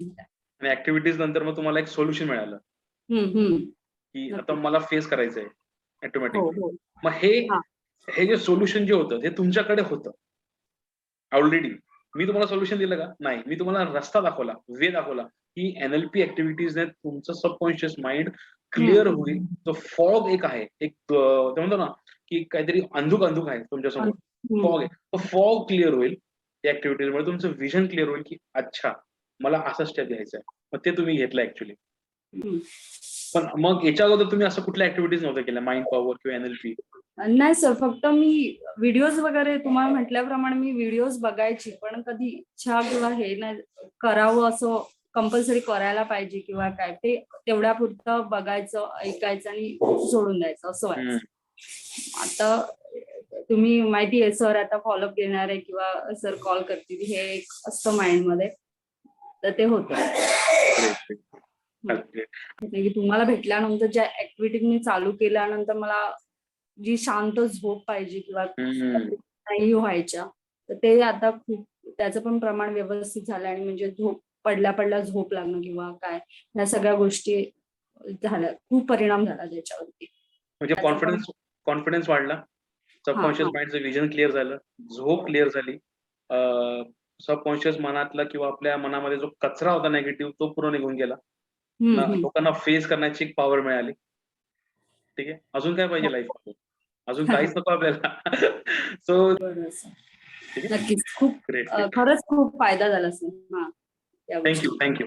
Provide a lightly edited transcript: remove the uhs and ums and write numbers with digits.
झाल्या. आणि ऍक्टिव्हिटीज नंतर मग तुम्हाला एक सोल्युशन मिळालं की आता मला फेस करायचंय ऑटोमॅटिकली. मग हे जे सोल्युशन जे होतं ते तुमच्याकडे होतं ऑलरेडी. मी तुम्हाला सोल्युशन दिलं का? नाही. मी तुम्हाला रस्ता दाखवला, वे दाखवला की NLP ऍक्टिव्हिटीजने तुमचं सबकॉन्शियस माइंड क्लिअर होईल. तो फॉग एक आहे, एक ते म्हणतो ना की काहीतरी अंधुक आहे तुमच्यासमोर, फॉग आहे. तो फॉग क्लिअर होईल या ऍक्टिव्हिटीजमुळे. तुमचं विजन क्लिअर होईल की अच्छा मला असा स्टेप घ्यायचा आहे. मग ते तुम्ही घेतलं ऍक्च्युली. पण मग याच्या अगोदर तुम्ही असं कुठल्या ऍक्टिव्हिटीज नव्हत्या केल्या, माइंड पॉवर किंवा NLP? नाही सर, फक्त मी व्हिडिओज वगैरे तुम्हाला म्हटल्याप्रमाणे मी व्हिडिओज बघायची, पण कधी इच्छा किंवा हे नाही करावं असं कंपल्सरी करायला पाहिजे किंवा काय, ते तेवढ्या पुरतं बघायचं, ऐकायचं आणि सोडून द्यायचं असं व्हायचं. आता तुम्ही माहिती आहे सर आता फॉलोअप घेणार आहे किंवा सर कॉल करतील, हे एक असतं माइंड मध्ये, तर ते होतं. तुम्हाला भेटल्यानंतर ज्या ऍक्टिव्हिटी मी चालू केल्यानंतर मला जी शांत झोप पाहिजे किंवा नाही व्हायच्या, तर ते आता खूप त्याचं पण प्रमाण व्यवस्थित झालं. आणि म्हणजे झोप पडल्या झोप लागणं किंवा काय, ह्या सगळ्या गोष्टी झाल्या, खूप परिणाम झाला त्याच्यावरती. म्हणजे कॉन्फिडन्स वाढला, सबकॉन्शियस माइंडचं विजन क्लिअर झालं, झोप क्लिअर झाली, सबकॉन्शियस मनातला किंवा आपल्या मनामध्ये जो कचरा होता नेगेटिव्ह तो पूर्ण निघून गेला. लोकांना फेस करण्याची एक पॉवर मिळाली. ठीक आहे. अजून काय पाहिजे लाईफ मध्ये? अजून काहीच नको आपल्याला. सो नक्कीच खूप खरंच खूप फायदा झाला सर. थँक्यू.